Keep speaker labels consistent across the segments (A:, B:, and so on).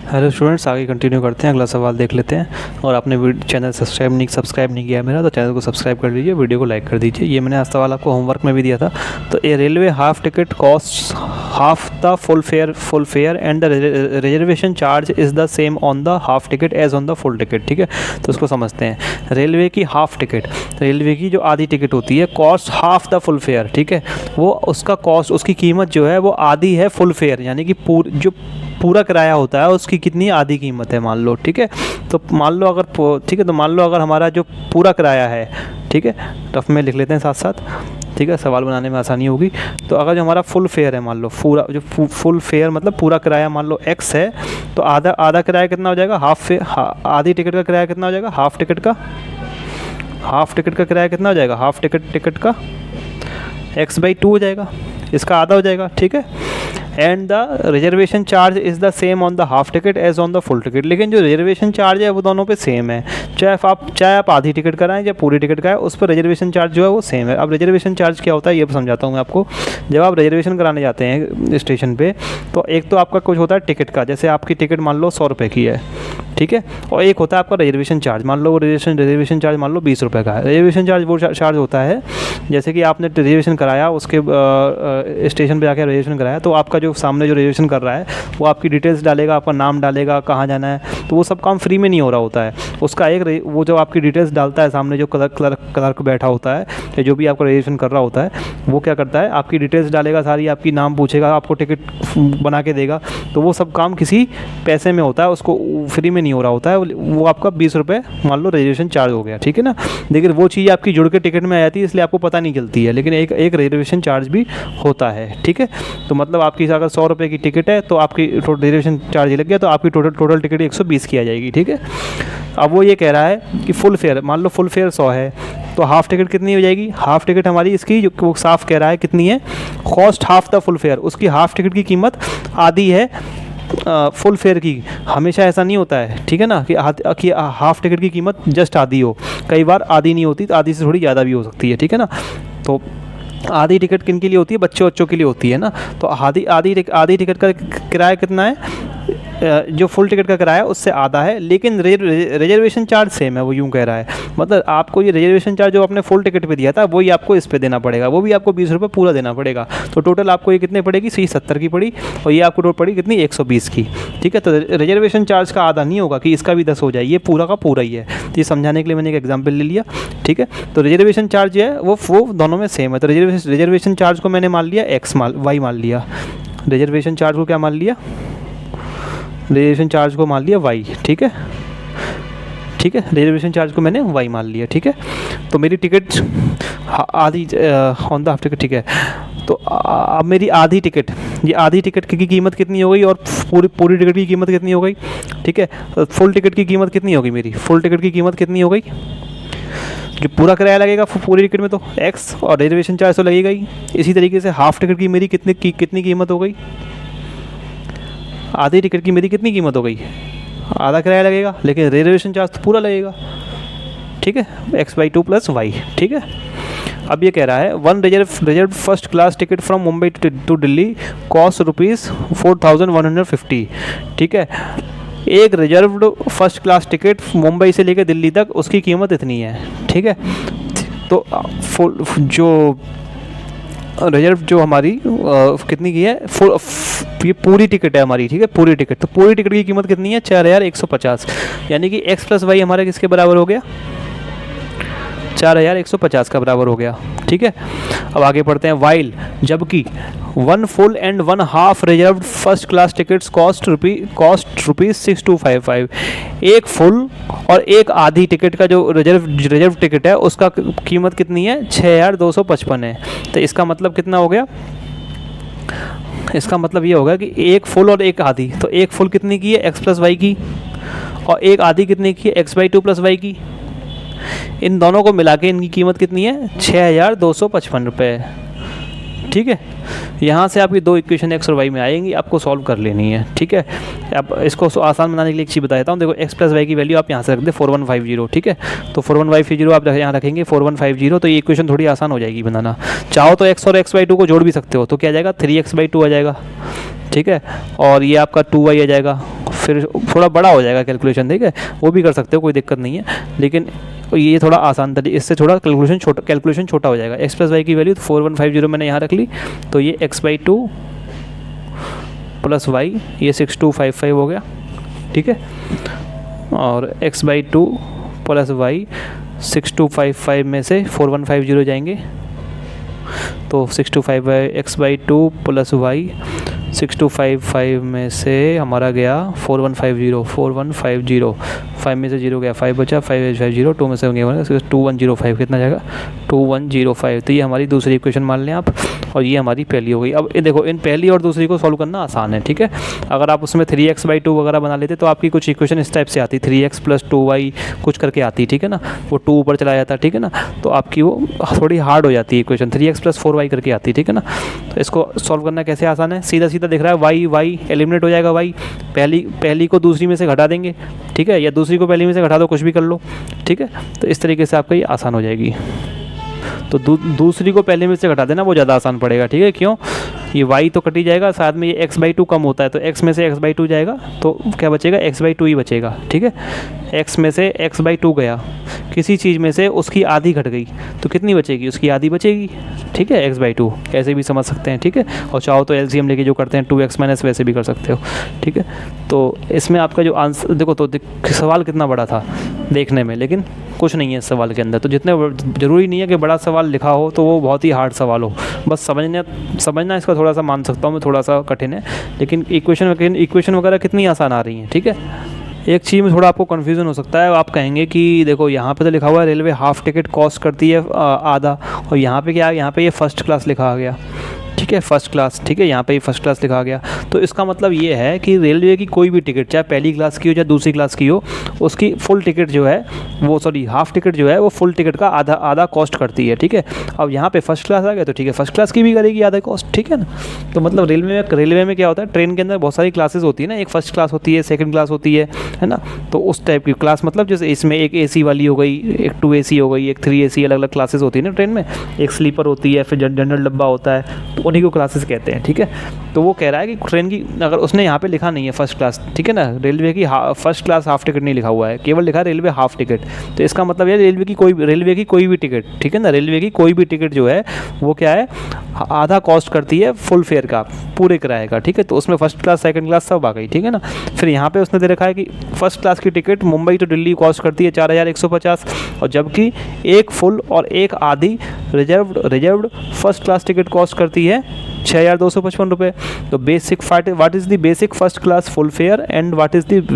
A: Hello students, आगे continue करते हैं, अगला सवाल देख लेते हैं। और आपने चैनल सब्सक्राइब नहीं किया मेरा तो चैनल को सब्सक्राइब कर लीजिए, वीडियो को लाइक कर दीजिए। ये मैंने आज सवाल आपको होमवर्क में भी दिया था। तो a railway half ticket cost half the full fare and the reservation charge is the same on the half ticket as on the full ticket. ठीक है, तो उसको समझते हैं। रेलवे की हाफ टिकट, रेलवे की जो आधी टिकट होती है, cost half the full fair. ठीक है, वो उसका कॉस्ट, उसकी कीमत जो है वो आधी है फुल फेयर, यानी कि जो पूरा किराया होता है उसकी कितनी आधी कीमत है, मान लो। ठीक है, तो मान लो अगर, ठीक है, तो मान लो अगर हमारा जो पूरा किराया है, ठीक है, टफ में लिख लेते हैं साथ साथ, ठीक है, सवाल बनाने में आसानी होगी। तो अगर जो हमारा फुल फेयर है, मान लो पूरा जो फुल फेयर मतलब पूरा किराया मान लो x है, तो आधा किराया कितना हो जाएगा, आधी टिकट का किराया कितना हो जाएगा, हाफ टिकट का किराया कितना हो जाएगा, हाफ टिकट का x/2 हो जाएगा, इसका आधा हो जाएगा। ठीक है, and the reservation charge is the same on the half ticket as on the full ticket. लेकिन जो रिजर्वेशन चार्ज है वो दोनों पे सेम है, चाहे आप आधी टिकट कराएं या पूरी टिकट कराएं, उस पर रिजर्वेशन चार्ज जो है वो सेम है। अब रिजर्वेशन चार्ज क्या होता है ये समझाता हूँ मैं आपको। जब आप रिजर्वेशन कराने जाते हैं स्टेशन पे, तो एक तो आपका कुछ होता है टिकट का, जैसे आपकी टिकट मान लो 100 रुपये की है, ठीक है, और एक होता है आपका रिजर्वेशन चार्ज, मान लो रिजर्वेशन चार्ज मान लो 20 रुपये का है। रिजर्वेशन चार्ज वो चार्ज होता है, जैसे कि आपने रिजर्वेशन कराया, उसके स्टेशन पे जाकर रिजर्वेशन कराया, तो आपका जो सामने जो रिजर्वेशन कर रहा है वो आपकी डिटेल्स डालेगा, आपका नाम डालेगा, कहाँ जाना है, तो वो सब काम फ्री में नहीं हो रहा होता है। उसका एक वो जो आपकी डिटेल्स डालता है सामने जो क्लर्क बैठा होता है, या जो भी आपका रिजर्वेशन कर रहा होता है, वो क्या करता है, आपकी डिटेल्स डालेगा सारी, आपकी नाम पूछेगा, आपको टिकट बना के देगा। तो वो सब काम किसी पैसे में होता है, उसको फ्री में नहीं हो रहा होता है। वो आपका 20 रुपये मान लो रिजर्वेशन चार्ज हो गया, ठीक है ना। लेकिन वो चीज़ आपकी जुड़ के टिकट में आ जाती है, इसलिए आपको पता नहीं चलती है, लेकिन एक रिजर्वेशन चार्ज भी होता है। ठीक है, तो मतलब आपकी अगर 100 रुपये की टिकट है तो आपकी रिजर्वेशन चार्ज लग गया, तो आपकी टोटल टिकट 120 की आ जाएगी। ठीक है, अब वो ये कह रहा है कि फुल फेयर, मान लो फुल फेयर 100 है, तो हाफ टिकट कितनी हो जाएगी, हाफ टिकट हमारी इसकी जो वो साफ कह रहा है कितनी है, cost half the full fair, उसकी हाफ टिकट की कीमत आधी है फुल फेयर की। हमेशा ऐसा नहीं होता है, ठीक है ना, कि हाफ टिकट की कीमत जस्ट आधी हो, कई बार आधी नहीं होती, तो आधी से थोड़ी ज़्यादा भी हो सकती है। ठीक है ना, तो आधी टिकट किन के लिए होती है, बच्चों के लिए होती है ना। तो आधी टिकट का किराया कितना है, जो फुल टिकट का किराया उससे आधा है, लेकिन रिजर्वेशन चार्ज सेम है, वो यूँ कह रहा है। मतलब आपको ये रिजर्वेशन चार्ज जो आपने फुल टिकट पे दिया था वही आपको इस पे देना पड़ेगा, वो भी आपको 20 रुपये पूरा देना पड़ेगा। तो टोटल आपको ये कितने पड़ेगी, 70 की पड़ी, और ये आपको टोटल पड़ी कितनी, 120 की। ठीक है, तो रिजर्वेशन चार्ज का आधा नहीं होगा कि इसका भी 10 हो जाए, ये पूरा का पूरा ही है। तो ये समझाने के लिए मैंने एक एग्जाम्पल ले लिया। ठीक है, तो रिजर्वेशन चार्ज जो है वो दोनों में सेम है। तो रिजर्वेशन चार्ज को मैंने मान लिया वाई मान लिया, रिजर्वेशन चार्ज को क्या मान लिया, रिजर्वेशन चार्ज को मान लिया वाई। ठीक है, रिजर्वेशन चार्ज को मैंने वाई मान लिया। ठीक है, तो मेरी टिकट आधी ऑन द हाफ टिकट, ठीक है, तो अब मेरी आधी टिकट, ये आधी टिकट की कीमत कितनी हो गई, और पूरी टिकट की कीमत कितनी हो गई। ठीक है, तो फुल टिकट की कीमत कितनी होगी, मेरी फुल टिकट की कीमत कितनी हो गई, जो पूरा किराया लगेगा पूरी टिकट में तो x, और रिजर्वेशन चार्ज तो लगेगा ही। इसी तरीके से हाफ टिकट की मेरी कितनी कीमत हो गई, आधी टिकट की मेरी कितनी कीमत हो गई, आधा किराया लगेगा, लेकिन रिजर्वेशन चार्ज तो पूरा लगेगा। ठीक है, x/2 + y। ठीक है, अब ये कह रहा है one reserve first class ticket from Mumbai to Delhi cost ₹4150। ठीक है, एक reserved first class ticket Mumbai से लेकर दिल्ली तक, उसकी कीमत इतनी है। ठीक है, तो जो रिजर्व जो हमारी कितनी की है, ये पूरी टिकट है हमारी। ठीक है, पूरी टिकट, तो पूरी टिकट की कीमत कितनी है, 4150, यानी कि x + y हमारे किसके बराबर हो गया, 4150 का बराबर हो गया। ठीक है, अब आगे पढ़ते हैं। वाइल, जबकि 1 full and 1 half reserve first class tickets cost ₹6255। एक फुल और एक आधी टिकट का जो रिजर्व टिकट है उसका कीमत कितनी है, 6255 है। तो इसका मतलब कितना हो गया, इसका मतलब ये होगा कि एक फुल और एक आधी, तो एक फुल कितनी की है, x + y की, और एक आधी कितनी की है, x/2 + y की। इन दोनों को मिला के इनकी कीमत कितनी है, 6255 रुपये। ठीक है, यहाँ से आपकी दो इक्वेशन x और y में आएंगी, आपको सॉल्व कर लेनी है। ठीक है, अब इसको आसान बनाने के लिए एक चीज़ बता देता हूँ। देखो x + y की वैल्यू आप यहाँ से रख दे 4150। ठीक है, तो 4150 आप यहाँ रखेंगे 4150, तो ये इक्वेशन थोड़ी आसान हो जाएगी बनाना। चाहो तो x और x/2 को जोड़ भी सकते हो, तो क्या आ जाएगा, 3x/2 आ जाएगा। ठीक है, और ये आपका 2y आ जाएगा। फिर थोड़ा बड़ा हो जाएगा कैलकुलेशन, ठीक है, वो भी कर सकते हो, कोई दिक्कत नहीं है, लेकिन ये थोड़ा आसान तरीके, इससे थोड़ा कैलकुलेशन छोटा हो जाएगा। x प्लस वाई की वैल्यू 4150 मैंने यहाँ रख ली, तो ये x/2 प्लस वाई, ये 6255 हो गया, ठीक है, और x/2 प्लस वाई 6255 में से 4150 जाएंगे, तो 6255 x/2 प्लस वाई 6255 में से हमारा गया 4150 5 में से 0 गया, 5 बचा, 550, 2 में से होंगे 2105, कितना जाएगा 2105। तो ये हमारी दूसरी इक्वेशन मान लें आप, और ये हमारी पहली हो गई। अब ये देखो, इन पहली और दूसरी को सॉल्व करना आसान है, ठीक है। अगर आप उसमें 3x/2 वगैरह बना लेते तो आपकी कुछ इक्वेशन इस टाइप से आती, 3x + 2y कुछ करके आती, ठीक है ना, वो 2 ऊपर चला जाता, ठीक है ना, तो आपकी वो थोड़ी हार्ड हो जाती है इक्वेशन, 3x + 4y करके आती, ठीक है ना। तो इसको सॉल्व करना कैसे आसान है, सीधा सीधा दिख रहा है, y एलिमिनेट हो जाएगा, y पहली को दूसरी में से घटा देंगे, ठीक है, या दूसरी को पहली में से घटा दो, कुछ भी कर लो, ठीक है। तो इस तरीके से आपका ये आसान हो जाएगी। तो दूसरी को पहले में से घटा देना, वो ज़्यादा आसान पड़ेगा, ठीक है। क्यों, ये y तो कटी जाएगा, साथ में ये x/2 कम होता है, तो x में से x/2 जाएगा, तो क्या बचेगा, x/2 ही बचेगा, ठीक है। x में से x/2 गया, किसी चीज़ में से उसकी आधी घट गई, तो कितनी बचेगी, उसकी आधी बचेगी, ठीक है, x/2, ऐसे भी समझ सकते हैं, ठीक है। और चाहो तो LCM लेके जो करते हैं 2x- वैसे भी कर सकते हो, ठीक है। तो इसमें आपका जो आंसर देखो, तो सवाल कितना बड़ा था देखने में, लेकिन कुछ नहीं है इस सवाल के अंदर। तो जितने ज़रूरी नहीं है कि बड़ा सवाल लिखा हो तो वो बहुत ही हार्ड सवाल हो, बस समझना इसका थोड़ा सा मान सकता हूँ मैं, थोड़ा सा कठिन है, लेकिन इक्वेशन वगैरह कितनी आसान आ रही हैं, ठीक है। एक चीज़ में थोड़ा आपको कन्फ्यूज़न हो सकता है, आप कहेंगे कि देखो यहाँ पे तो लिखा हुआ है रेलवे हाफ टिकट कॉस्ट करती है आधा, और यहाँ पे क्या है, यहाँ पे ये फर्स्ट क्लास लिखा आ गया, ठीक है, फर्स्ट क्लास, ठीक है, यहाँ पे ही फर्स्ट क्लास लिखा गया। तो इसका मतलब ये है कि रेलवे की कोई भी टिकट, चाहे पहली क्लास की हो चाहे दूसरी क्लास की हो, उसकी फुल टिकट जो है वो, सॉरी, हाफ टिकट जो है वो फुल टिकट का आधा कॉस्ट करती है, ठीक है। अब यहाँ पे फर्स्ट क्लास आ गया, तो ठीक है, फर्स्ट क्लास की भी करेगी आधा कॉस्ट, ठीक है ना। तो मतलब रेलवे में क्या होता है, ट्रेन के अंदर बहुत सारी क्लासेस होती है ना, एक फर्स्ट क्लास होती है, सेकेंड क्लास होती है ना, तो उस टाइप की क्लास, मतलब जैसे इसमें एक AC वाली हो गई, एक 2 AC हो गई, एक 3 AC, अलग अलग क्लासेस होती है ना ट्रेन में, एक स्लीपर होती है, फिर जनरल डब्बा होता है, तो उन्हीं को क्लासेस कहते हैं, ठीक है। तो वो कह रहा है कि ट्रेन की, अगर उसने यहाँ पे लिखा नहीं है फर्स्ट क्लास, ठीक है ना, रेलवे की फर्स्ट क्लास हाफ टिकट नहीं लिखा हुआ है, केवल लिखा है रेलवे हाफ टिकट, तो इसका मतलब ये रेलवे की कोई भी टिकट, ठीक है ना, रेलवे की कोई भी टिकट जो है वो क्या है, आधा कॉस्ट करती है फुल फेयर का, पूरे किराए का, ठीक है। तो उसमें फर्स्ट क्लास सेकंड क्लास सब आ गई, ठीक है ना। फिर यहाँ पे उसने दे रखा है कि फर्स्ट क्लास की टिकट मुंबई तो दिल्ली कॉस्ट करती है 4150, और जबकि एक फुल और एक आधी reserved first class ticket cost करती है 6255 रुपये। तो basic what is the basic first class full fare and what is the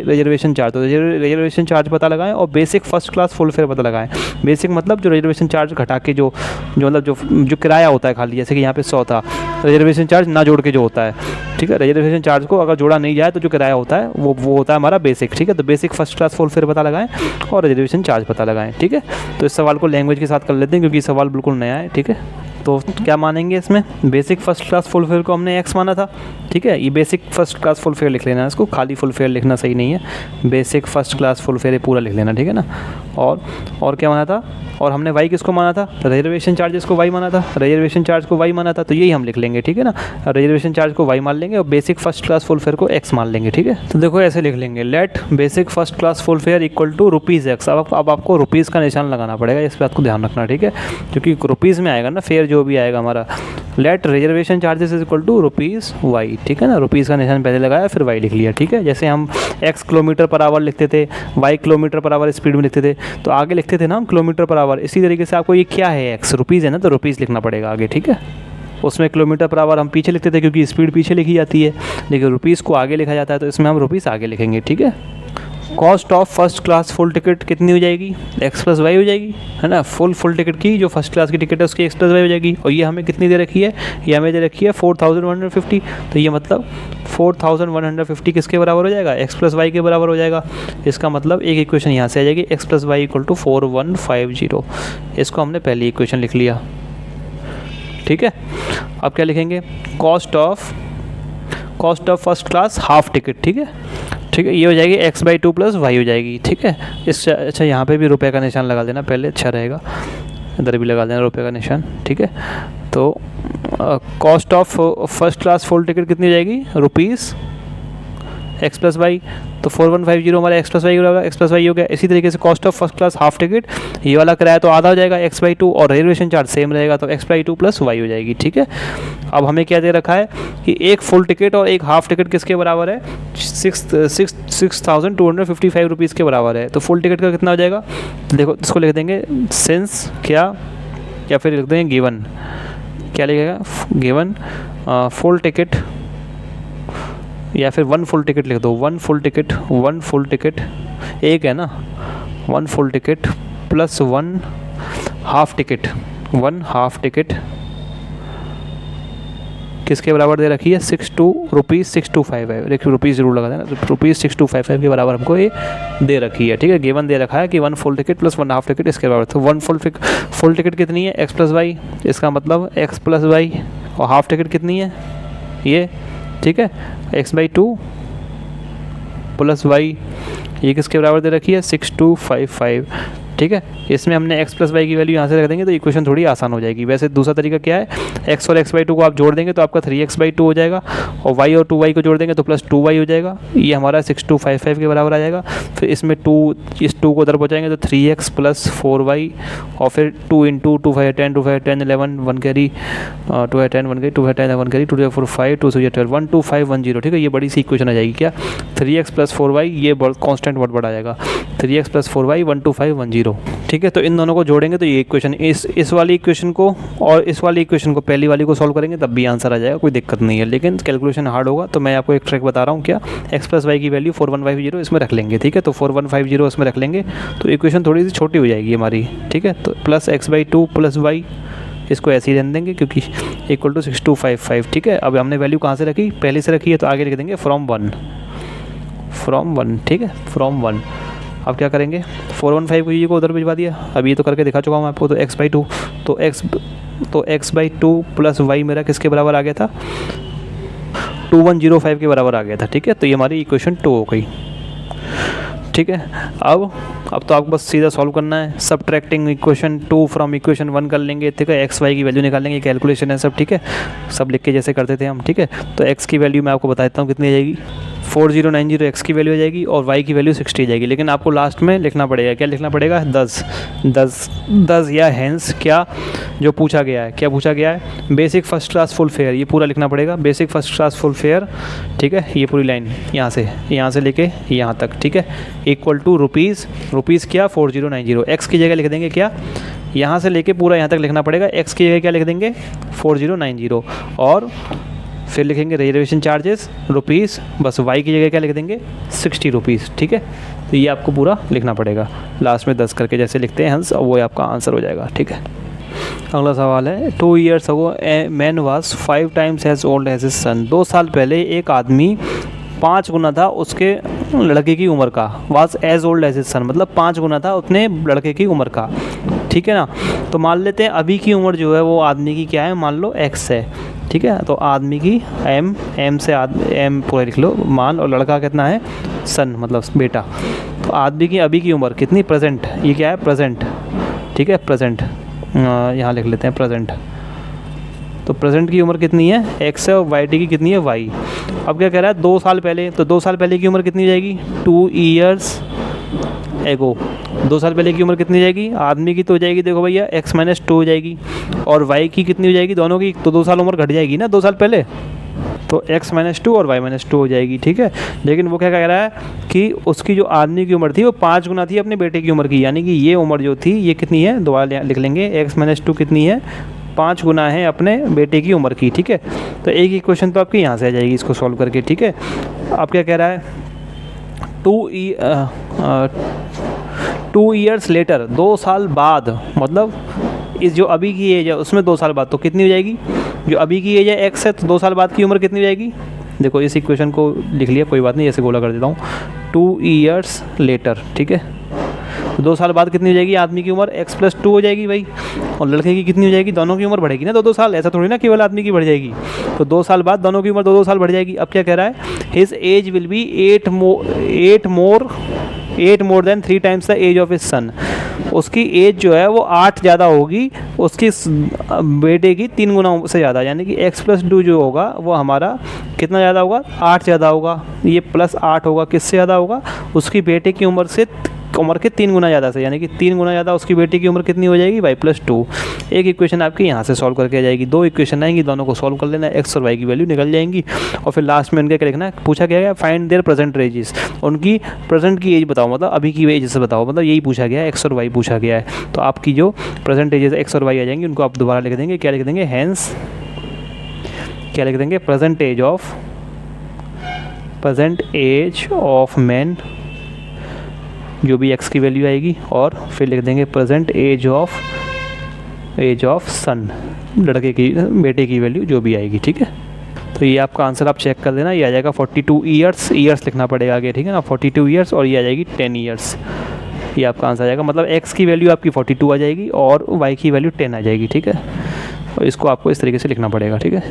A: reservation charge. तो रिजर्वेशन चार्ज पता लगाएं और basic first class full fair पता लगाएं। बेसिक मतलब जो रिजर्वेशन चार्ज घटा के जो मतलब जो किराया होता है खाली, जैसे कि यहाँ पे 100 था, रिजर्वेशन चार्ज ना जोड़ के जो होता है, ठीक है, रिजर्वेशन चार्ज को अगर जोड़ा नहीं जाए तो जो किराया होता है वो होता है हमारा बेसिक, ठीक है। तो basic first class full fair पता लगाएं और रिजर्वेशन चार्ज पता लगाएं, ठीक है। तो इस सवाल को लैंग्वेज के साथ कर लेते हैं क्योंकि सवाल बिल्कुल नया है, ठीक है। तो क्या मानेंगे इसमें, basic first class full fair को हमने x माना था, ठीक है, ये basic first class full fair लिख लेना है, इसको खाली फुल फेयर लिखना सही नहीं है, basic first class full fair पूरा लिख लेना, ठीक है ना। और क्या माना था, और हमने y किसको माना था, रिजर्वेशन चार्जेस को y माना था, रिजर्वेशन चार्ज को y माना था, तो यही हम लिख लेंगे, ठीक है ना। रिजर्वेशन चार्ज को y मान लेंगे और basic first class full fair को x मान लेंगे, ठीक है। तो देखो ऐसे लिख लेंगे, let basic first class full fare equal to ₹x। अब आपको रुपीज़ का निशान लगाना पड़ेगा, इस बात को ध्यान रखना, ठीक है, क्योंकि रुपीज़ में आएगा ना फेयर जो भी आएगा हमारा। Let reservation charges is equal to ₹y, ठीक है ना, रुपीज़ का निशान पहले लगाया फिर y लिख लिया, ठीक है। जैसे हम x किलोमीटर पर आवर लिखते थे, y kilometre per hour speed में लिखते थे, तो आगे लिखते थे ना हम किलोमीटर पर आवर, इसी तरीके से आपको ये क्या है x रुपीज़ है ना, तो रुपीज़ लिखना पड़ेगा आगे, ठीक है। उसमें किलोमीटर पर आवर हम पीछे लिखते थे क्योंकि स्पीड पीछे लिखी जाती है, लेकिन रुपीज़ को आगे लिखा जाता है, तो इसमें हम रुपीज़ आगे लिखेंगे, ठीक है। Cost of first class full ticket कितनी हो जाएगी, x + y हो जाएगी, है ना। फुल टिकट की जो फर्स्ट क्लास की टिकट है उसकी x + y हो जाएगी, और ये हमें कितनी दे रखी है, ये हमें दे रखी है 4150, तो ये मतलब 4150 किसके बराबर हो जाएगा, x + y के बराबर हो जाएगा। इसका मतलब एक इक्वेशन यहाँ से आ जाएगी, x + y = 4150, इसको हमने पहली इक्वेशन लिख लिया, ठीक है। अब क्या लिखेंगे, cost of first class half ticket, ठीक है, ठीक है, ये हो जाएगी x/2 + y हो जाएगी, ठीक है। इससे अच्छा यहाँ पे भी रुपए का निशान लगा देना पहले, अच्छा रहेगा। इधर भी लगा देना रुपये का निशान, ठीक है। तो cost of first class full ticket कितनी हो जाएगी, रुपीज़ एक्स प्लस वाई, तो 4150 हमारा एक्स प्लस वाई होगा, एक्स प्लस वाई हो गया। इसी तरीके से cost of first class half ticket, ये वाला किराया तो आधा हो जाएगा x/2, और रेजर्वेशन चार्ज सेम रहेगा तो x/2 प्लस वाई हो जाएगी, ठीक है। अब हमें क्या दे रखा है कि एक फुल टिकट और एक हाफ टिकट किसके बराबर है, 6255 रुपीज़ के बराबर है। तो फुल टिकट का कितना हो जाएगा, देखो इसको लिख देंगे सिंस क्या, या फिर लिख देंगे गिवन, क्या लिखेगा गिवन फुल टिकट, या फिर वन फुल टिकट लिख दो, वन फुल टिकट एक है ना, one full ticket plus one half ticket किसके बराबर दे रखी है, 625 देखिए रुपीज़ जरूर लगा देना, ₹6,255 के बराबर हमको ये दे रखी है, ठीक है। गिवन दे रखा है कि one full ticket plus one half ticket इसके बराबर, तो वन फुल टिकट कितनी है, एक्स प्लस वाई, इसका मतलब एक्स प्लस वाई, और हाफ टिकट कितनी है ये, ठीक है, x/2 प्लस वाई, ये किसके बराबर दे रखी है, 6255, ठीक है। इसमें हमने x प्लस वाई की वैल्यू यहाँ से रख देंगे तो इक्वेशन थोड़ी आसान हो जाएगी। वैसे दूसरा तरीका क्या है, x और x/2 को आप जोड़ देंगे तो आपका 3x/2 हो जाएगा, और y और 2y को जोड़ देंगे तो प्लस 2y हो जाएगा, ये हमारा 6255 के बराबर आ जाएगा। फिर इसमें 2, इस 2 को उधर पहुँचाएंगे तो 3x प्लस 4y, और फिर 2 इंटू 2 5 10 2 5 10 11 1 कैरी 2 5 10 1 कैरी 2 5 10 1 कैरी 2 4 5 2 6 12 12510, ठीक है। ये बड़ी सी इक्वेशन आ जाएगी क्या, 3x प्लस 4y, ये कॉन्स्टेंट बहुत बड़ा आ जाएगा, 3x प्लस 4y 12510, ठीक है। तो इन दोनों को जोड़ेंगे तो ये इक्वेशन, इस वाली इक्वेशन को और इस वाली इक्वेशन को पहली वाली को सॉल्व करेंगे तब भी आंसर आ जाएगा, कोई दिक्कत नहीं है। लेकिन कैलकुलेशन हार्ड होगा, तो मैं आपको एक ट्रिक बता रहा हूँ क्या, एक्स प्लस वाई की वैल्यू 4150 इसमें रख लेंगे, ठीक है। तो 4150 इसमें रख लेंगे तो इक्वेशन थोड़ी सी छोटी हो जाएगी हमारी, ठीक है। तो प्लस x/2 प्लस वाई, इसको ऐसे ही रहने देंगे क्योंकि इक्वल टू 6255, ठीक है। अब हमने वैल्यू कहाँ से रखी, पहले से रखी है तो आगे लिख देंगे फ्रॉम वन, ठीक है, फ्रॉम वन। अब क्या करेंगे, 415 को उधर भिजवा दिया, अब ये तो करके दिखा चुका हूँ आपको, तो x/2, तो x/2 प्लस वाई मेरा किसके बराबर आ गया था, 2105 के बराबर आ गया था, ठीक है। तो ये हमारी इक्वेशन 2 हो गई, ठीक है। अब तो आपको बस सीधा सॉल्व करना है, सब्ट्रैक्टिंग इक्वेशन 2 फ्रॉम इक्वेशन 1 कर लेंगे, ठीक है। एक्स वाई की वैल्यू निकाल लेंगे, कैलकुलेशन है सब, ठीक है, सब लिख के जैसे करते थे हम, ठीक है। तो एक्स की वैल्यू मैं आपको बता देता हूँ कितनी आ जाएगी, 4090 एक्स की वैल्यू आ जाएगी, और वाई की वैल्यू 60 आ जाएगी। लेकिन आपको लास्ट में लिखना पड़ेगा, क्या लिखना पड़ेगा, 10 या हैंस क्या जो पूछा गया है, क्या पूछा गया है, basic first class full fair, ये पूरा लिखना पड़ेगा, basic first class full fair, ठीक है। ये पूरी लाइन यहाँ से लेके यहाँ तक, ठीक है, इक्वल टू रुपीज़ क्या 4090, एक्स की जगह लिख देंगे क्या, यहाँ से लेके पूरा यहाँ तक लिखना पड़ेगा, एक्स की जगह क्या लिख देंगे 4090, और फिर लिखेंगे रिजर्वेशन चार्जेस रुपीज़, बस वाई की जगह क्या लिख देंगे 60 रुपीज़, ठीक है। तो ये आपको पूरा लिखना पड़ेगा, लास्ट में 10 करके जैसे लिखते हैं हंस, वो आपका आंसर हो जाएगा, ठीक है। अगला सवाल है, 2 years ago a man was 5 times as old as his son, 2 साल पहले एक आदमी 5 गुना था उसके लड़के की उम्र का, was age old age his son, मतलब 5 गुना था उतने लड़के की उम्र का, ठीक है ना। तो मान लेते हैं अभी की उम्र जो है वो आदमी की क्या है, मान लो x है, ठीक है। तो आदमी की m से m पूरा लिख लो मान, और लड़का कितना है सन, मतलब बेटा। तो आदमी की अभी की उम्र कितनी, प्रेजेंट, ये क्या है प्रेजेंट, ठीक है, प्रेजेंट, यहाँ लिख लेते हैं प्रेजेंट। तो प्रेजेंट की उम्र कितनी है x है, और वाई टी की कितनी है y। अब क्या कह रहा है 2 साल पहले, तो 2 साल पहले की उम्र कितनी हो जाएगी 2 years ago, 2 साल पहले की उम्र कितनी हो जाएगी आदमी की, तो हो जाएगी देखो भैया x-2 हो जाएगी, और y की कितनी हो जाएगी दोनों की, तो 2 साल उम्र घट जाएगी ना 2 साल पहले, तो x-2 और y-2 हो जाएगी, ठीक है। लेकिन वो क्या कह रहा है कि उसकी जो आदमी की उम्र थी वो 5 गुना थी अपने बेटे की उम्र की, यानी कि ये उम्र जो थी ये कितनी है, दोबारा लिख लेंगे x-2 कितनी है 5 गुना है अपने बेटे की उम्र की, ठीक है। तो एक ही क्वेश्चन तो आपकी यहाँ से आ जाएगी इसको सॉल्व करके, ठीक है। अब क्या कह रहा है 2 years लेटर, 2 साल बाद, मतलब इस जो अभी की एज है उसमें 2 साल बाद, तो कितनी हो जाएगी, जो अभी की एज है x है, तो 2 साल बाद की उम्र कितनी हो जाएगी, देखो इस इक्वेशन को लिख लिया, कोई बात नहीं, ऐसे गोला कर देता हूँ, 2 years लेटर, ठीक है। 2 साल बाद कितनी हो जाएगी आदमी की उम्र x+2 हो जाएगी भाई, और लड़के की कितनी हो जाएगी, दोनों की उम्र बढ़ेगी ना 2-2 साल, ऐसा थोड़ी ना केवल आदमी की बढ़ जाएगी, तो 2 साल बाद दोनों की उम्र 2-2 साल बढ़ जाएगी। अब क्या कह रहा है, his age will be 8 more 8 more than 3 times the age of his son, उसकी एज जो है वो 8 ज़्यादा होगी उसकी बेटे की 3 गुना से ज़्यादा, यानी कि x + 2 जो होगा वो हमारा कितना ज़्यादा होगा, 8 ज़्यादा होगा। ये +8 होगा, किससे ज़्यादा होगा, उसकी बेटे की उम्र के 3 गुना ज़्यादा से, यानी कि 3 गुना ज़्यादा उसकी बेटी की उम्र कितनी हो जाएगी, y + 2। एक इक्वेशन आपकी यहाँ से सॉल्व करके आ जाएगी, 2 इक्वेशन आएंगी, दोनों को सॉल्व कर लेना, x और y की वैल्यू निकल जाएंगी। और फिर लास्ट में इनका क्या लिखना है, पूछा गया है फाइंड देयर प्रेजेंट एजेस, उनकी प्रेजेंट की एज बताओ, मतलब अभी की एज से बताओ, मतलब यही पूछा गया है, x और y पूछा गया है। तो आपकी जो प्रेजेंट एजेस x और y आ जाएंगी, उनको आप दोबारा लिख देंगे, क्या लिख देंगे, हैंस क्या लिख देंगे, प्रेजेंट एज ऑफ मैन, जो भी x की वैल्यू आएगी, और फिर लिख देंगे प्रेजेंट एज ऑफ सन, लड़के की बेटे की वैल्यू जो भी आएगी, ठीक है। तो ये आपका आंसर आप चेक कर लेना, ये आ जाएगा 42 ईयर्स लिखना पड़ेगा आगे, ठीक है ना, 42 ईयर्स, और ये आ जाएगी 10 ईयर्स, ये आपका आंसर आ जाएगा। मतलब x की वैल्यू आपकी 42 आ जाएगी और y की वैल्यू 10 आ जाएगी, ठीक है। और इसको आपको इस तरीके से लिखना पड़ेगा, ठीक है।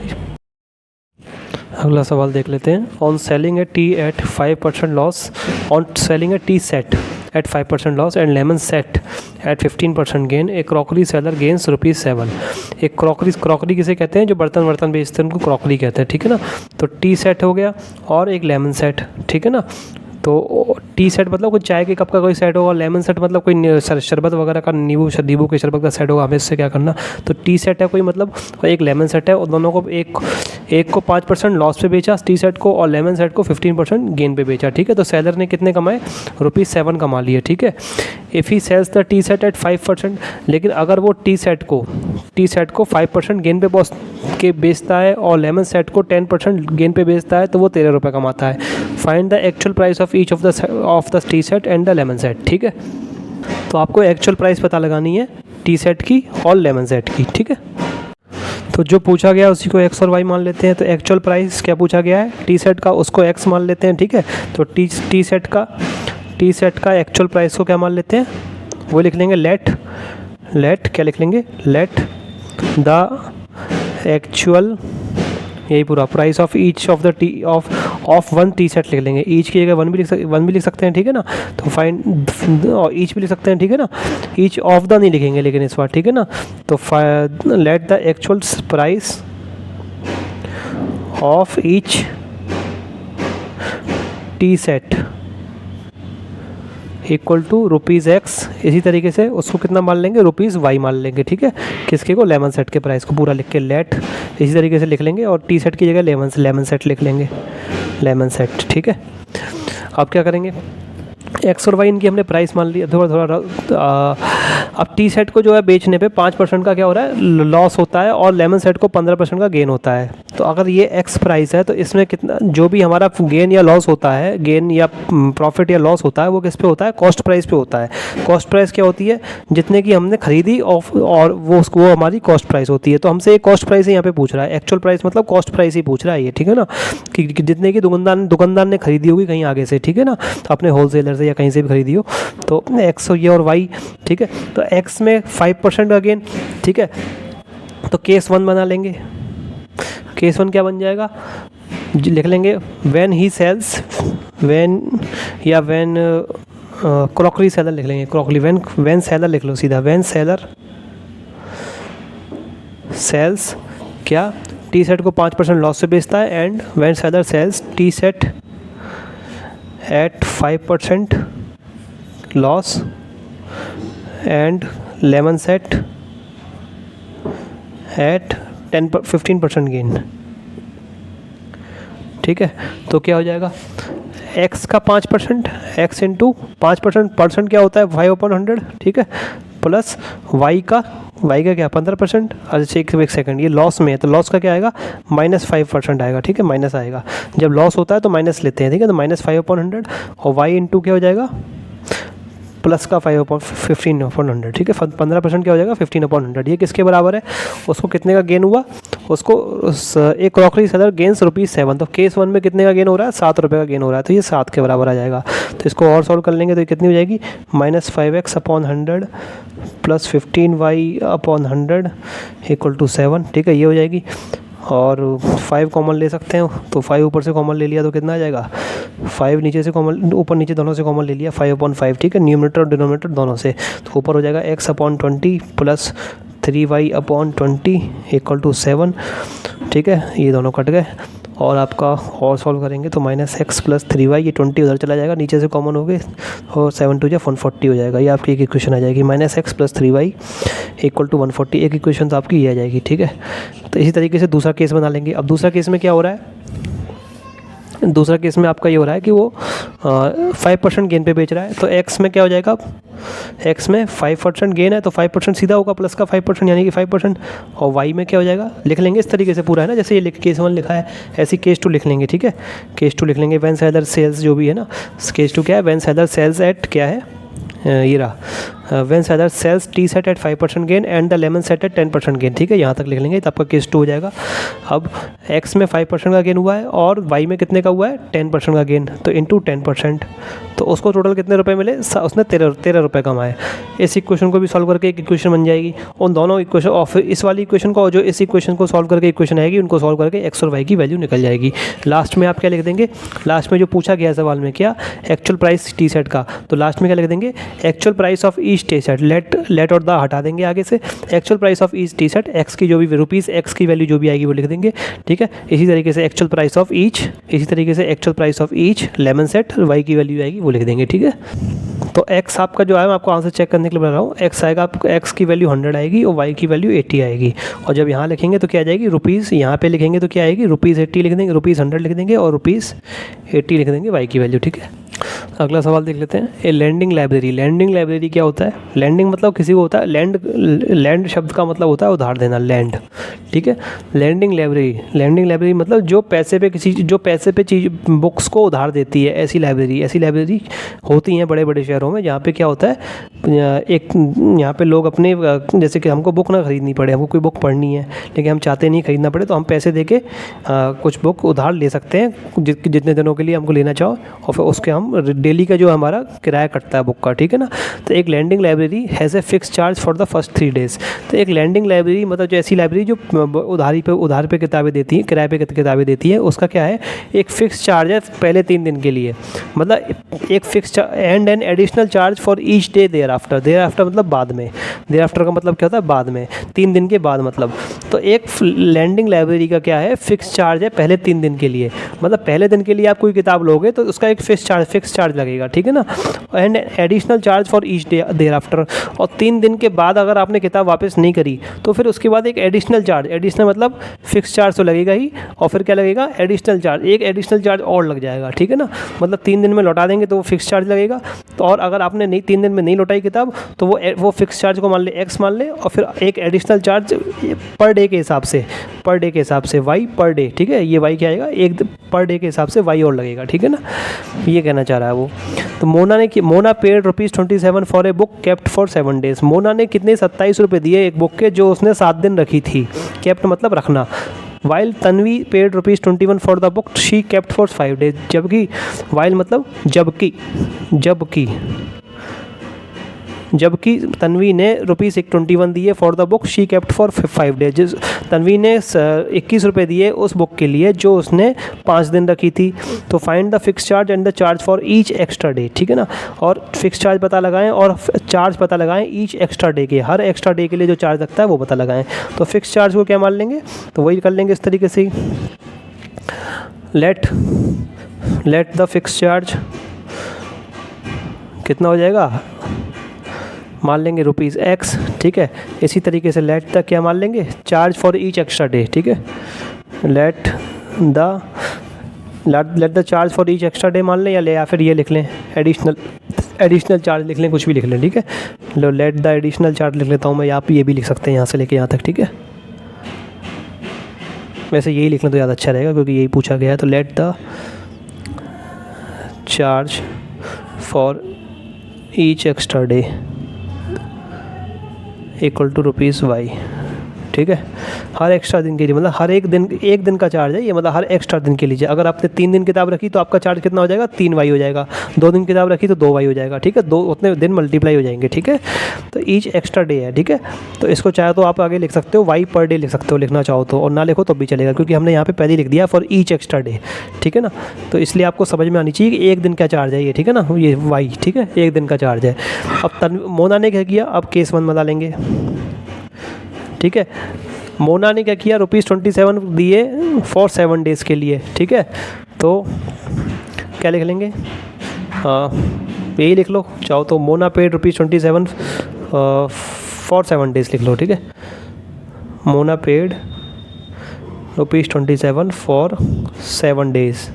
A: अगला सवाल देख लेते हैं। On selling a tea at 5% loss, on selling a tea set at 5% loss and lemon set at 15% gain, a crockery seller gains ₹7। एक क्रॉकरी किसे कहते हैं, जो बर्तन बेचते हैं उनको क्रॉकरी कहते हैं, ठीक है ना। तो टी सेट हो गया और एक लेमन सेट, ठीक है ना। तो टी सेट मतलब कोई चाय के कप का कोई सेट होगा, लेमन सेट मतलब कोई शरबत वगैरह का, नींबू के शरबत का सेट होगा, हमें इससे क्या करना। तो टी सेट है कोई मतलब, और एक लेमन सेट है, और दोनों को एक को 5% लॉस पे बेचा टी सेट को, और लेमन सेट को 15% गेन पे बेचा, ठीक है। तो सेलर ने कितने कमाए, ₹7 कमा लिए, ठीक है। If he sells the tea set at 5%, लेकिन अगर वो टी सेट को 5% गेन पे बेचता है और लेमन सेट को 10% गेन पे बेचता है, तो वो ₹13 कमाता है। Find the actual price of each of the tea set and the lemon set, ठीक है। तो आपको एक्चुअल प्राइस पता लगानी है टी सेट की और लेमन सेट की, ठीक है। तो जो पूछा गया उसी को x और y मान लेते हैं। तो एक्चुअल प्राइस क्या पूछा गया है, टी सेट का, उसको x मान लेते हैं, ठीक है। तो टी सेट का एक्चुअल प्राइस को क्या मान लेते हैं, वो लिख लेंगे लेट क्या लिख लेंगे, लेट द एक्चुअल, यही पूरा price of each of the T of one T set लिख लेंगे। ईच की जगह वन भी लिख सकते हैं, ठीक है ना। तो फाइंड, और ईच भी लिख सकते हैं, ठीक है ना। ईच ऑफ द नहीं लिखेंगे लेकिन इस बार, ठीक है ना। तो let the actual price of each tea set equal to ₹x, इसी तरीके से उसको कितना मान लेंगे, ₹y मान लेंगे, ठीक है। किसके को, लेमन सेट के प्राइस को पूरा लिख के लेट इसी तरीके से लिख लेंगे, और टी सेट की जगह लेमन सेट लिख लेंगे, लेमन सेट, ठीक है। अब क्या करेंगे, एक्स और वाई इनकी हमने प्राइस मान ली। थोड़ा अब टी सेट को जो है बेचने पे 5% का क्या हो रहा है, लॉस होता है, और लेमन सेट को 15% का गेन होता है। तो अगर ये एक्स प्राइस है तो इसमें कितना, जो भी हमारा गेन या लॉस होता है, गेन या प्रॉफिट या लॉस होता है, वो किस पे होता है, कॉस्ट प्राइस पे होता है। कॉस्ट प्राइस क्या होती है, जितने की हमने खरीदी और वो हमारी कॉस्ट प्राइस होती है। तो हमसे एक कॉस्ट प्राइस यहाँ पे पूछ रहा है, एक्चुअल प्राइस मतलब कॉस्ट प्राइस ही पूछ रहा है ये, ठीक है ना, कि जितने की दुकानदार ने खरीदी होगी कहीं आगे से, ठीक है ना, तो अपने होलसेलर से या कहीं से भी खरीदी हो, तो एक्स ये और वाई, ठीक है। तो एक्स में 5% का गेन, ठीक है। तो केस 1 बना लेंगे। केस 1 क्या बन जाएगा, लिख लेंगे when he sells, when crockery seller लिख लेंगे, क्रॉकरी व्हेन सेलर लिख लो सीधा, व्हेन सेलर सेल्स क्या, टी सेट को 5% लॉस से बेचता है, and when seller sells tea set at 5% loss and lemon set at 15% gain, ठीक है। तो क्या हो जाएगा, x का 5%, x इंटू 5% क्या होता है 5/100, ठीक है, प्लस y का क्या 15%। अच्छा एक सेकंड, ये लॉस में है तो लॉस का क्या आएगा, -5% आएगा, ठीक है, माइनस आएगा। जब लॉस होता है तो माइनस लेते हैं, ठीक है। तो -5/100 और y इंटू क्या हो जाएगा, प्लस का 15/100, ठीक है। 15% क्या हो जाएगा 15/100। ये किसके बराबर है, उसको कितने का गेन हुआ, उसको एक क्रॉकरी सेलर गेन्स ₹7। तो केस 1 में कितने का गेन हो रहा है, ₹7 का गेन हो रहा है, तो ये 7 के बराबर आ जाएगा। तो इसको और सॉल्व कर लेंगे तो ये कितनी हो जाएगी, -5x/100 plus 15y/100 equal to 7, ठीक है, ये हो जाएगी। और 5 कॉमन ले सकते हैं, तो 5 ऊपर से कॉमन ले लिया तो कितना आ जाएगा, 5 नीचे से कॉमन, ऊपर नीचे दोनों से कॉमन ले लिया, 5/5, ठीक है, न्यूमरेटर और डिनोमिनेटर दोनों से, तो ऊपर हो जाएगा x/20 plus 3y/20 equal to 7, ठीक है, ये दोनों कट गए। और आपका और सॉल्व करेंगे तो -x + 3y, ये 20 उधर चला जाएगा, नीचे से कॉमन हो गए और 7 2 140 हो जाएगा। ये आपकी एक इक्वेशन आ जाएगी, -x + 3y इक्वल टू 140, एक इक्वेशन तो आपकी ये आ जाएगी, ठीक है। तो इसी तरीके से दूसरा केस बना लेंगे। अब दूसरा केस में क्या हो रहा है, दूसरा केस में आपका ये हो रहा है कि वो 5% गेन पे बेच रहा है, तो x में क्या हो जाएगा, x में 5% गेन है तो 5% सीधा होगा प्लस का 5% यानी कि 5%, और y में क्या हो जाएगा, लिख लेंगे इस तरीके से पूरा, है ना, जैसे ये केस 1 लिखा है ऐसी केस 2 लिख लेंगे, ठीक है। केस 2 लिख लेंगे, व्हेन सेलर सेल्स, जो भी है ना, केस 2 क्या है, व्हेन सेलर सेल्स एट, क्या है, ये रहा, when seller sells tea set at 5% gain and the lemon set at 10% gain, ठीक है, यहाँ तक लिख लेंगे तो आपका केस 2 हो जाएगा। अब x में 5% का गेन हुआ है और y में कितने का हुआ है, 10% का गेन, तो इंटू 10%, तो उसको टोटल कितने रुपए मिले, उसने 13 रुपये कमाए। इस इक्वेशन को भी सॉल्व करके एक इक्वेशन बन जाएगी, उन दोनों इक्वेशन और फिर इस वाली इक्वेशन को, जो इस इक्वेशन को सॉल्व करके इक्वेशन आएगी, उनको सॉल्व करके x और y की वैल्यू निकल जाएगी। लास्ट में आप क्या लिख देंगे, लास्ट में जो पूछा गया सवाल में क्या, एक्चुअल प्राइस टी सेट का, तो लास्ट में क्या लिख देंगे, actual price of each tea set, let और द हटा देंगे आगे से, actual price of each tea set, x की जो भी रुपीज़ एक्स की वैल्यू जो भी आएगी वो लिख देंगे, ठीक है। इसी तरीके से एक्चुअल प्राइस ऑफ ईच, इसी तरीके से actual price of each lemon set, y की वैल्यू आएगी वो लिख देंगे, ठीक है। तो एक्स आपका जो है, मैं आपको आंसर चेक करने के लिए बता रहा हूँ, एक्स आएगा आपको, एक्स की वैल्यू 100 आएगी और वाई की वैल्यू 80 आएगी, और जब यहाँ लिखेंगे तो क्या आ जाएगी, रुपीज़, यहाँ पे लिखेंगे तो क्या आएगी, ₹80 लिख देंगे, ₹100 लिख देंगे और ₹80 लिख देंगे वाई की वैल्यू, ठीक है। अगला सवाल देख लेते हैं, ए लैंडिंग लाइब्रेरी, लैंडिंग लाइब्रेरी क्या होता है, लैंडिंग मतलब किसी को होता है, लैंड शब्द का मतलब होता है उधार देना, लैंड, ठीक है। लैंडिंग लाइब्रेरी मतलब जो पैसे पे चीज बुक्स को उधार देती है, ऐसी लाइब्रेरी होती हैं बड़े बड़े शहरों में, जहाँ पे क्या होता है, एक यहाँ पे लोग अपने, जैसे कि हमको बुक ना खरीदनी पड़े, हमको कोई बुक पढ़नी है लेकिन हम चाहते नहीं खरीदना पड़े, तो हम पैसे दे के कुछ बुक उधार ले सकते हैं जितने दिनों के लिए हमको लेना चाहो, और फिर उसके हम डेली का जो हमारा किराया कटता है बुक का, ठीक है ना। तो एक lending library has a fix charge for the first 3 days. तो एक लैंडिंग लाइब्रेरी मतलब जो ऐसी लाइब्रेरी जो उधार पे किताबें देती है, किराए पे किताबें देती है, उसका क्या है, एक फिक्स चार्ज है पहले 3 दिन के लिए, मतलब एक fix and an additional charge for each day thereafter मतलब बाद में, देयर आफ्टर का मतलब क्या होता है, बाद में, 3 दिन के बाद मतलब। तो एक लैंडिंग लाइब्रेरी का क्या है, फिक्स चार्ज है पहले 3 दिन के लिए, मतलब पहले दिन के लिए आप कोई किताब लोगे तो उसका एक फिक्स चार्ज लगेगा, ठीक है ना, and additional charge for each day thereafter. और 3 दिन के बाद अगर आपने किताब वापस नहीं करी तो फिर उसके बाद एक एडिशनल मतलब फिक्स चार्ज तो लगेगा ही, और फिर क्या लगेगा, एडिशनल चार्ज, एक एडिशनल चार्ज और लग जाएगा, ठीक है ना, मतलब 3 दिन में लौटा देंगे तो वो फिक्स चार्ज लगेगा, तो और अगर आपने 3 दिन में नहीं लौटाई किताब तो वो फिक्स चार्ज को मान ले x मान ले, और फिर एक एडिशनल चार्ज पर डे के हिसाब से y पर डे, ठीक है, ये y क्या आएगा, एक पर डे के हिसाब से y और लगेगा, ठीक है ना, ये कहना चाह रहा है वो। तो Mona paid ₹27 for a book kept for 7 days. Mona ने कितने 27 रुपये दिए एक बुक के जो उसने 7 दिन रखी थी, केप्ट मतलब रखना। While Tanvi paid ₹21 for the book she kept for 5 days. जबकि वाइल मतलब जबकि तन्वी ने ₹21 दिए for the book she kept for 5 days. Tanvi ने 21 रुपये दिए उस बुक के लिए जो उसने 5 दिन रखी थी। तो find the fix charge and the charge for each extra day, ठीक है ना, और फिक्स चार्ज पता लगाएं और चार्ज पता लगाएं ईच एक्स्ट्रा डे के, हर एक्स्ट्रा डे के लिए जो चार्ज लगता है वो पता लगाएं। तो फिक्स चार्ज को क्या मान लेंगे, तो वही कर लेंगे इस तरीके से ही, लेट द फिक्स चार्ज कितना हो जाएगा, मान लेंगे ₹x, ठीक है। इसी तरीके से लेट द क्या मान लेंगे, charge for each extra day, ठीक है, late the charge for each extra day मान लें, या फिर ये लिख लें एडिशनल चार्ज लिख लें, कुछ भी लिख लें, ठीक है। लो लेट द एडिशनल चार्ज लिख लेता हूँ मैं, आप ये भी लिख सकते हैं यहाँ से लेके यहाँ तक, ठीक है। वैसे यही लिख लें तो ज़्यादा अच्छा रहेगा क्योंकि यही पूछा गया है। तो let the charge for each extra day equal to ₹y, ठीक है, हर एक्स्ट्रा दिन के लिए, मतलब हर एक दिन का चार्ज है ये, मतलब हर एक्स्ट्रा दिन के लिए। अगर आपने 3 दिन किताब रखी तो आपका चार्ज कितना हो जाएगा, 3y हो जाएगा। 2 दिन किताब रखी तो 2y हो जाएगा, ठीक है, 2 उतने दिन मल्टीप्लाई हो जाएंगे, ठीक है। तो ईच एक्स्ट्रा डे है, ठीक है। तो इसको चाहे तो आप आगे लिख सकते हो y पर डे लिख सकते हो, लिखना चाहो तो, और ना लिखो तो भी चलेगा, क्योंकि हमने यहाँ पे पहले लिख दिया फॉर ईच एक्स्ट्रा डे, ठीक है ना। तो इसलिए आपको समझ में आनी चाहिए कि एक दिन का चार्ज है ये, ठीक है ना, ये y, ठीक है, एक दिन का चार्ज है। अब मोना ने क्या किया, अब केस 1 बता लेंगे, ठीक है। मोना ने क्या किया, ₹27 दिए फॉर 7 डेज़ के लिए, ठीक है। तो क्या लिख लेंगे, यही लिख लो चाहो तो, मोना पेड ₹27 फॉर 7 डेज़ लिख लो, ठीक है। मोना पेड ₹27 फॉर 7 डेज़,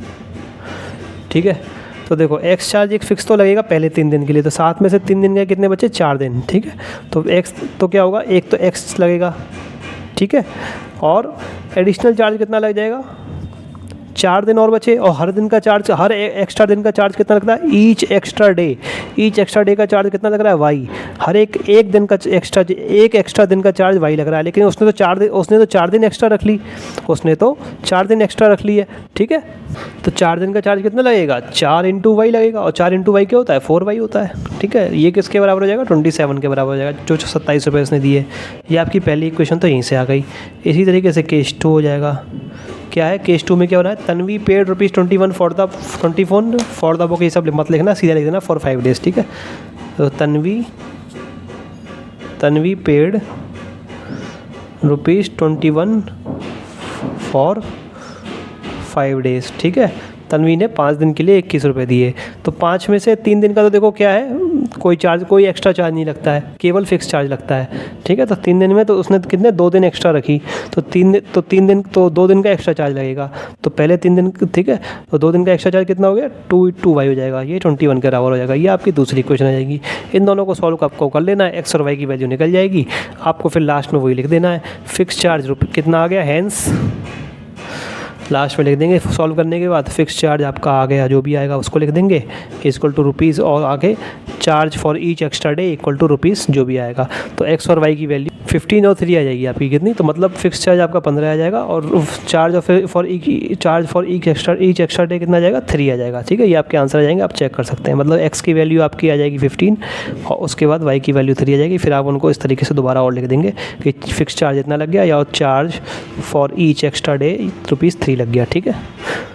A: ठीक है। तो देखो एक्स चार्ज एक फिक्स तो लगेगा पहले 3 दिन के लिए, तो 7 में से 3 दिन गए, कितने बचे, 4 दिन, ठीक है। तो एक्स तो क्या होगा, एक तो एक्स लगेगा, ठीक है, और एडिशनल चार्ज कितना लग जाएगा, 4 दिन और बचे, और हर दिन का चार्ज, हर एक्स्ट्रा दिन का चार्ज कितना लगता है, ईच एक्स्ट्रा डे का चार्ज कितना लग रहा है, वाई। हर एक दिन का एक्स्ट्रा दिन का चार्ज वाई लग रहा है, लेकिन उसने तो 4 दिन एक्स्ट्रा रख ली, है, ठीक है। तो 4 दिन का चार्ज कितना लगेगा, 4 इंटू वाई लगेगा, और 4 इंटू वाई क्या होता है, 4y होता है, ठीक है। ये किसके बराबर हो जाएगा, 27 के बराबर हो जाएगा, जो 27 रुपये इसने दिए। ये आपकी पहली इक्वेशन तो यहीं से आ गई। इसी तरीके से केस 2 हो जाएगा। क्या है, केस 2 में क्या हो रहा है, Tanvi paid ₹21 for the book, ये सब मत लिखना, सीधा लिख देना फॉर 5 डेज़, ठीक है। तो तन्वी पेड ₹21 फॉर 5 डेज़, ठीक है। तन्वी ने 5 दिन के लिए 21 रुपये दिए। तो 5 में से 3 दिन का तो देखो क्या है, कोई एक्स्ट्रा चार्ज नहीं लगता है, केवल फिक्स चार्ज लगता है, ठीक है। तो 3 दिन में तो उसने कितने 2 दिन एक्स्ट्रा रखी, तो 2 दिन का एक्स्ट्रा चार्ज लगेगा। तो पहले 3 दिन, ठीक है, तो 2 दिन का एक्स्ट्रा चार्ज कितना हो गया, 2y हो जाएगा, ये 21 के बराबर हो जाएगा। ये आपकी दूसरी इक्वेशन आ जाएगी। इन दोनों को सॉल्व आपको कर लेना है, एक्स और वाई की वैल्यू निकल जाएगी, आपको फिर लास्ट में वही लिख देना है, फिक्स चार्ज कितना आ गया, हैंस लास्ट में लिख देंगे सॉल्व करने के बाद, फिक्स चार्ज आपका आ गया, जो भी आएगा उसको लिख देंगे, इक्वल टू रुपीज़, और आगे charge for each extra day equal to rupees, जो भी आएगा। तो एक्स और वाई की वैल्यू 15 और 3 आ जाएगी आपकी, कितनी, तो मतलब फिक्स चार्ज आपका 15 आ जाएगा, और charge for each extra day कितना आ जाएगा, 3 आ जाएगा, ठीक है। ये आपके आंसर आ जाएंगे, आप चेक कर सकते हैं। मतलब एक्स की वैल्यू आपकी आ जाएगी 15, और उसके बाद वाई की वैल्यू 3 आ जाएगी। फिर आप उनको इस तरीके से दोबारा और लिख देंगे कि फिक्स चार्ज इतना लग गया, या charge for each extra day ₹3 लग गया, ठीक है।